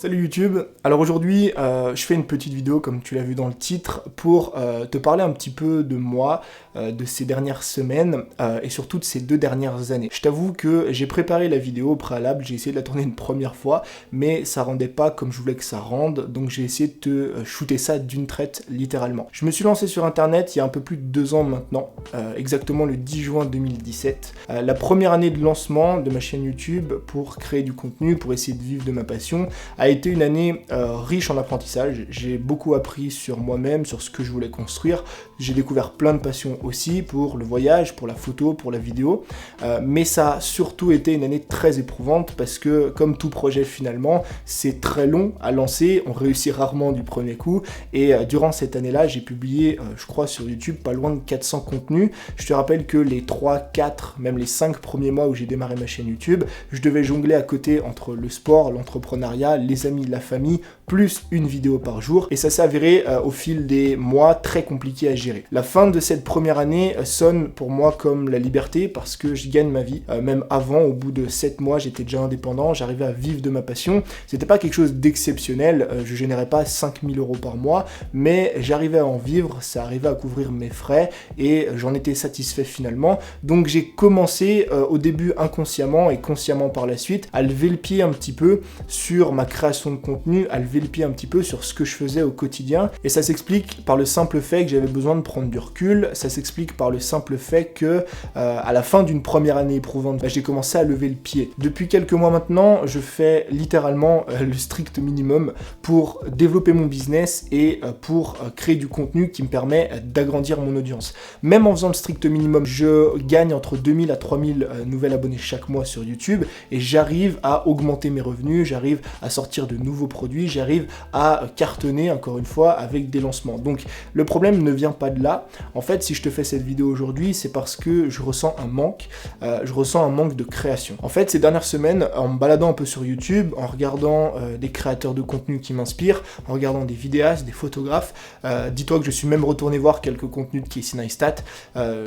Salut YouTube. Alors aujourd'hui, je fais une petite vidéo comme tu l'as vu dans le titre pour te parler un petit peu de moi, de ces dernières semaines et surtout de ces 2 dernières années. Je t'avoue que j'ai préparé la vidéo au préalable, j'ai essayé de la tourner une première fois, mais ça rendait pas comme je voulais que ça rende, donc j'ai essayé de te shooter ça d'une traite littéralement. Je me suis lancé sur internet il y a un peu plus de 2 ans maintenant, exactement le 10 juin 2017. La première année de lancement de ma chaîne YouTube pour créer du contenu, pour essayer de vivre de ma passion, a été une année riche en apprentissage. J'ai beaucoup appris sur moi-même, sur ce que je voulais construire. J'ai découvert plein de passions aussi pour le voyage, pour la photo, pour la vidéo. Mais ça a surtout été une année très éprouvante parce que, comme tout projet finalement, c'est très long à lancer. On réussit rarement du premier coup. Et durant cette année-là, j'ai publié, je crois, sur YouTube, pas loin de 400 contenus. Je te rappelle que les 3, 4, même les 5 premiers mois où j'ai démarré ma chaîne YouTube, je devais jongler à côté entre le sport, l'entrepreneuriat, les amis, la famille, plus une vidéo par jour, et ça s'est avéré au fil des mois très compliqué à gérer. La fin de cette première année sonne pour moi comme la liberté parce que je gagne ma vie. Même avant, au bout de 7 mois, j'étais déjà indépendant, j'arrivais à vivre de ma passion. C'était pas quelque chose d'exceptionnel, je générais pas 5000 € par mois, mais j'arrivais à en vivre, ça arrivait à couvrir mes frais et j'en étais satisfait finalement. Donc j'ai commencé au début inconsciemment et consciemment par la suite à lever le pied un petit peu sur ma création de contenu, à lever le pied un petit peu sur ce que je faisais au quotidien, et ça s'explique par le simple fait que j'avais besoin de prendre du recul, ça s'explique par le simple fait que à la fin d'une première année éprouvante, j'ai commencé à lever le pied. Depuis quelques mois maintenant, je fais littéralement le strict minimum pour développer mon business et pour créer du contenu qui me permet d'agrandir mon audience. Même en faisant le strict minimum, je gagne entre 2000 à 3000 nouvelles abonnés chaque mois sur YouTube et j'arrive à augmenter mes revenus, j'arrive à sortir de nouveaux produits, j'arrive à cartonner encore une fois avec des lancements. Donc le problème ne vient pas de là. En fait, si je te fais cette vidéo aujourd'hui, c'est parce que je ressens un manque de création. En fait, ces dernières semaines, en me baladant un peu sur YouTube, en regardant des créateurs de contenu qui m'inspirent, en regardant des vidéastes, des photographes, dis-toi que je suis même retourné voir quelques contenus de Casey Neistat,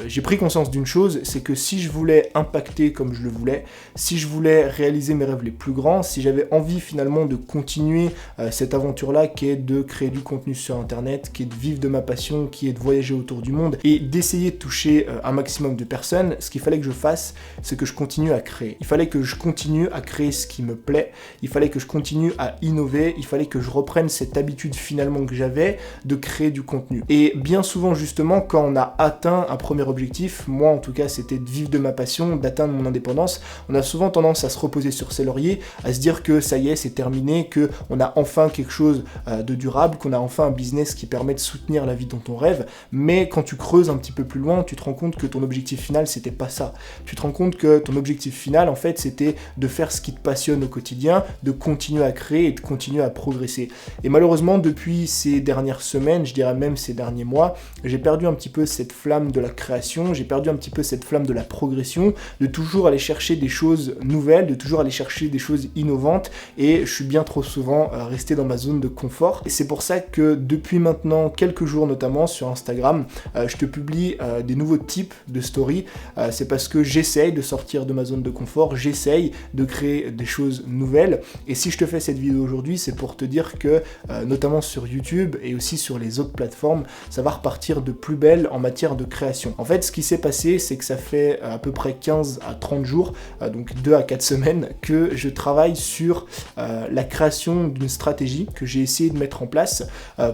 j'ai pris conscience d'une chose, c'est que si je voulais impacter comme je le voulais, si je voulais réaliser mes rêves les plus grands, si j'avais envie finalement de continuer cette aventure-là qui est de créer du contenu sur internet, qui est de vivre de ma passion, qui est de voyager autour du monde et d'essayer de toucher un maximum de personnes, ce qu'il fallait que je fasse, c'est que je continue à créer. Il fallait que je continue à créer ce qui me plaît, il fallait que je continue à innover, il fallait que je reprenne cette habitude finalement que j'avais de créer du contenu. Et bien souvent justement, quand on a atteint un premier objectif, moi en tout cas c'était de vivre de ma passion, d'atteindre mon indépendance, on a souvent tendance à se reposer sur ses lauriers, à se dire que ça y est, c'est terminé, que on a enfin quelque chose de durable, qu'on a enfin un business qui permet de soutenir la vie dont on rêve. Mais quand tu creuses un petit peu plus loin, tu te rends compte que ton objectif final c'était pas ça. Tu te rends compte que ton objectif final en fait c'était de faire ce qui te passionne au quotidien, de continuer à créer et de continuer à progresser. Et malheureusement depuis ces dernières semaines, je dirais même ces derniers mois, j'ai perdu un petit peu cette flamme de la création, j'ai perdu un petit peu cette flamme de la progression, de toujours aller chercher des choses nouvelles, de toujours aller chercher des choses innovantes, et je suis bien trop souvent resté dans ma zone de confort. Et c'est pour ça que depuis maintenant quelques jours notamment sur Instagram, je te publie des nouveaux types de stories. C'est parce que j'essaye de sortir de ma zone de confort, j'essaye de créer des choses nouvelles. Et si je te fais cette vidéo aujourd'hui, c'est pour te dire que notamment sur YouTube et aussi sur les autres plateformes, ça va repartir de plus belle en matière de création. En fait, ce qui s'est passé, c'est que ça fait à peu près 15 à 30 jours, donc 2 à 4 semaines, que je travaille sur la création d'une stratégie que j'ai essayé de mettre en place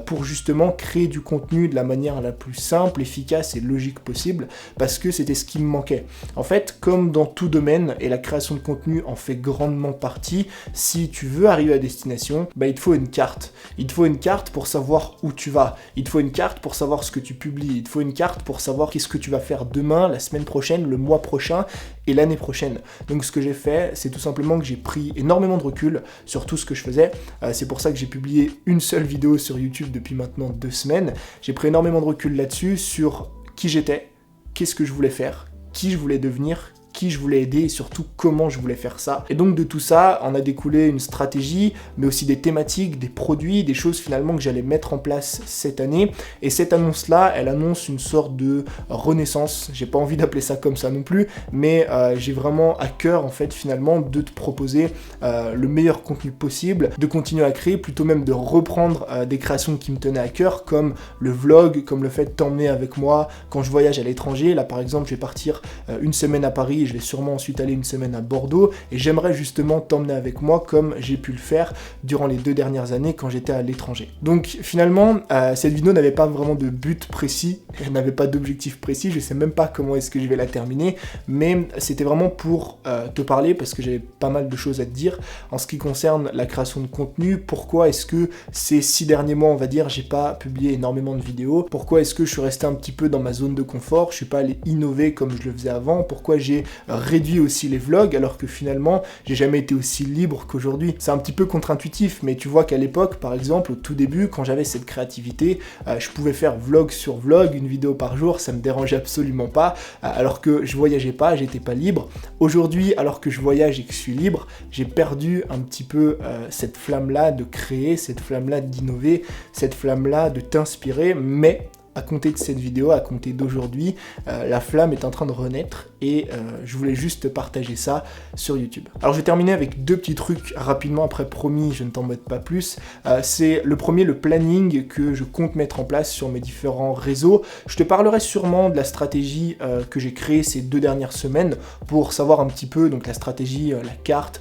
pour justement créer du contenu de la manière la plus simple, efficace et logique possible, parce que c'était ce qui me manquait. En fait, comme dans tout domaine, et la création de contenu en fait grandement partie, si tu veux arriver à destination, il te faut une carte. Il te faut une carte pour savoir où tu vas. Il te faut une carte pour savoir ce que tu publies. Il te faut une carte pour savoir qu'est-ce que tu vas faire demain, la semaine prochaine, le mois prochain et l'année prochaine. Donc ce que j'ai fait, c'est tout simplement que j'ai pris énormément de recul sur tout ce que je faisais. C'est pour ça que j'ai publié une seule vidéo sur YouTube depuis maintenant 2 semaines. J'ai pris énormément de recul là-dessus sur qui j'étais, qu'est-ce que je voulais faire, qui je voulais devenir, qui je voulais aider et surtout comment je voulais faire ça. Et donc de tout ça, on a découlé une stratégie, mais aussi des thématiques, des produits, des choses finalement que j'allais mettre en place cette année. Et cette annonce-là, elle annonce une sorte de renaissance. J'ai pas envie d'appeler ça comme ça non plus, mais j'ai vraiment à cœur en fait finalement de te proposer le meilleur contenu possible, de continuer à créer, plutôt même de reprendre des créations qui me tenaient à cœur, comme le vlog, comme le fait de t'emmener avec moi quand je voyage à l'étranger. Là par exemple, je vais partir une semaine à Paris et je vais sûrement ensuite aller une semaine à Bordeaux, et j'aimerais justement t'emmener avec moi comme j'ai pu le faire durant les 2 dernières années quand j'étais à l'étranger. Donc finalement, cette vidéo n'avait pas vraiment de but précis, elle n'avait pas d'objectif précis, je sais même pas comment est-ce que je vais la terminer, mais c'était vraiment pour te parler parce que j'avais pas mal de choses à te dire en ce qui concerne la création de contenu. Pourquoi est-ce que ces 6 derniers mois, on va dire, j'ai pas publié énormément de vidéos? Pourquoi est-ce que je suis resté un petit peu dans ma zone de confort? Je suis pas allé innover comme je le faisais avant? Pourquoi j'ai réduit aussi les vlogs alors que finalement j'ai jamais été aussi libre qu'aujourd'hui? C'est un petit peu contre-intuitif, mais tu vois qu'à l'époque, par exemple, au tout début, quand j'avais cette créativité, je pouvais faire vlog sur vlog, une vidéo par jour, ça me dérangeait absolument pas, alors que je voyageais pas, j'étais pas libre. Aujourd'hui, alors que je voyage et que je suis libre, j'ai perdu un petit peu cette flamme-là de créer, cette flamme-là d'innover, cette flamme-là de t'inspirer, mais à compter de cette vidéo, à compter d'aujourd'hui, la flamme est en train de renaître et je voulais juste te partager ça sur YouTube. Alors je vais terminer avec 2 petits trucs rapidement, après promis, je ne t'embête pas plus. C'est le premier, le planning que je compte mettre en place sur mes différents réseaux. Je te parlerai sûrement de la stratégie que j'ai créée ces 2 dernières semaines pour savoir un petit peu, donc la stratégie, la carte,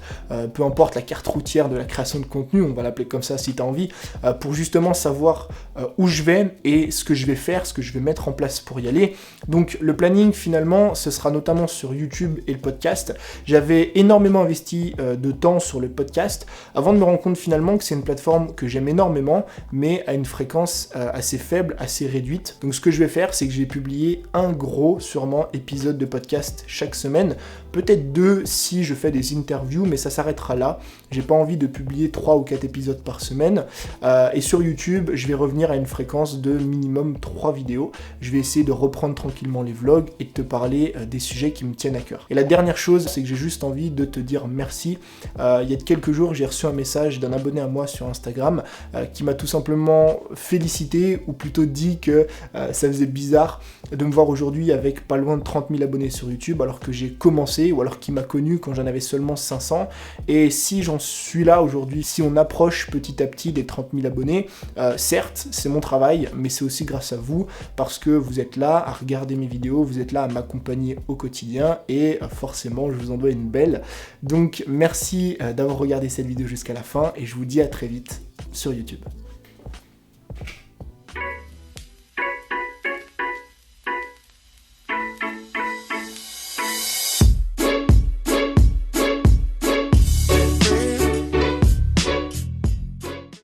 peu importe la carte routière de la création de contenu, on va l'appeler comme ça si tu as envie, pour justement savoir où je vais et ce que je vais faire, ce que je vais mettre en place pour y aller. Donc le planning finalement, ce sera notamment sur YouTube et le podcast. J'avais énormément investi de temps sur le podcast avant de me rendre compte finalement que c'est une plateforme que j'aime énormément, mais à une fréquence assez faible, assez réduite. Donc ce que je vais faire, c'est que je vais publier un gros, sûrement, épisode de podcast chaque semaine, peut-être 2 si je fais des interviews, mais ça s'arrêtera là. J'ai pas envie de publier 3 ou 4 épisodes par semaine. Et sur YouTube, je vais revenir à une fréquence de minimum 3 vidéos. Je vais essayer de reprendre tranquillement les vlogs et de te parler des sujets qui me tiennent à cœur. Et la dernière chose, c'est que j'ai juste envie de te dire merci. Il y a quelques jours, j'ai reçu un message d'un abonné à moi sur Instagram qui m'a tout simplement félicité, ou plutôt dit que ça faisait bizarre de me voir aujourd'hui avec pas loin de 30 000 abonnés sur YouTube alors que j'ai commencé, ou alors qu'il m'a connu quand j'en avais seulement 500. Et si j'en suis là aujourd'hui, si on approche petit à petit des 30 000 abonnés, certes, c'est mon travail, mais c'est aussi grâce à vous, parce que vous êtes là à regarder mes vidéos, vous êtes là à m'accompagner au quotidien, et forcément, je vous en dois une belle. Donc, merci d'avoir regardé cette vidéo jusqu'à la fin, et je vous dis à très vite sur YouTube.